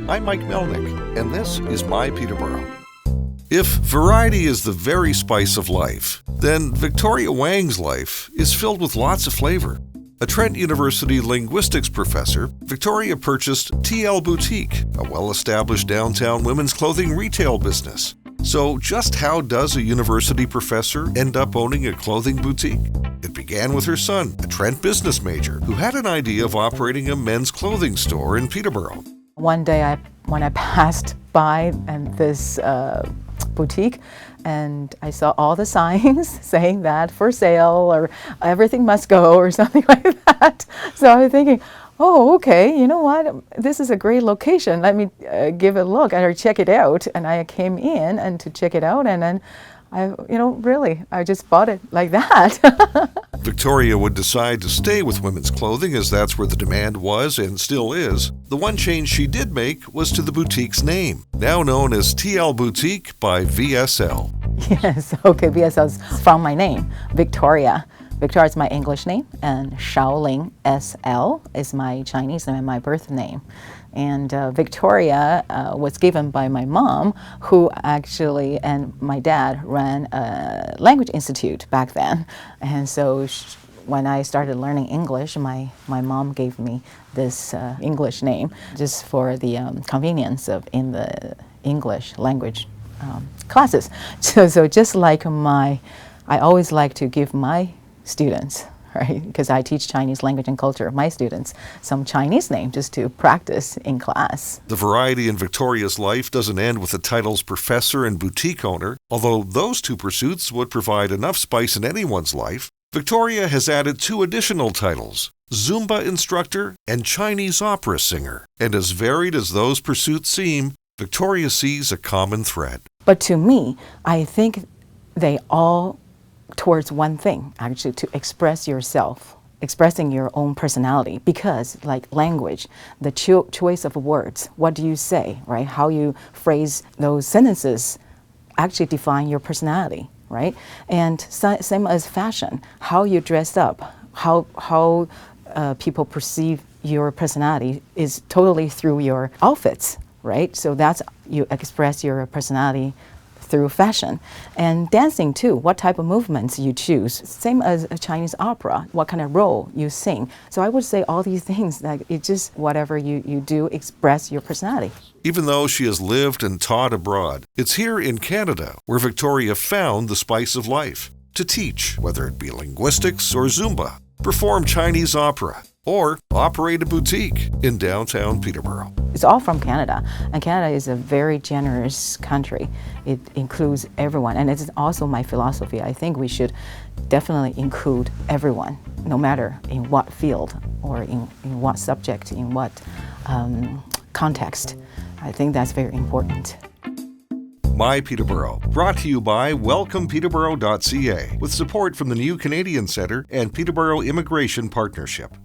I'm Mike Melnick, and this is My Peterborough. If variety is the very spice of life, then Victoria Wang's life is filled with lots of flavor. A Trent University linguistics professor, Victoria purchased T-Elle Boutique, a well-established downtown women's clothing retail business. So just how does a university professor end up owning a clothing boutique? It began with her son, a Trent business major, who had an idea of operating a men's clothing store in Peterborough. One day when I passed by this boutique, and I saw all the signs saying that for sale or everything must go or something like that. So I was thinking, oh, okay, you know what? This is a great location. Let me give it a look or check it out. And I came in and to check it out, and then I just bought it like that. Victoria would decide to stay with women's clothing as that's where the demand was and still is. The one change she did make was to the boutique's name, now known as T-Elle Boutique by VSL. Yes, okay, VSL is from my name, Victoria. Victoria is my English name, and Shaoling SL is my Chinese name and my birth name. And Victoria was given by my mom, who actually, and my dad ran a language institute back then. And so when I started learning English, my mom gave me this English name just for the convenience of in the English language classes. So just like I always like to give my students, right, because I teach Chinese language and culture, my students, some Chinese name just to practice in class. The variety in Victoria's life doesn't end with the titles professor and boutique owner, although those two pursuits would provide enough spice in anyone's life. Victoria has added 2 additional titles, Zumba instructor and Chinese opera singer. And as varied as those pursuits seem, Victoria sees a common thread. But to me, I think they all towards one thing, actually, to express yourself, expressing your own personality. Because like language, the choice of words, what do you say, right? How you phrase those sentences actually define your personality, right? And same as fashion, how you dress up, how people perceive your personality is totally through your outfits, right? So that's, you express your personality through fashion. And dancing too, what type of movements you choose. Same as a Chinese opera, what kind of role you sing. So I would say all these things, like it's just whatever you do, express your personality. Even though she has lived and taught abroad, it's here in Canada where Victoria found the spice of life. To teach, whether it be linguistics or Zumba, perform Chinese opera, or operate a boutique in downtown Peterborough. It's all from Canada, and Canada is a very generous country. It includes everyone, and it's also my philosophy. I think we should definitely include everyone, no matter in what field or in what subject, in what context. I think that's very important. My Peterborough, brought to you by WelcomePeterborough.ca with support from the New Canadian Centre and Peterborough Immigration Partnership.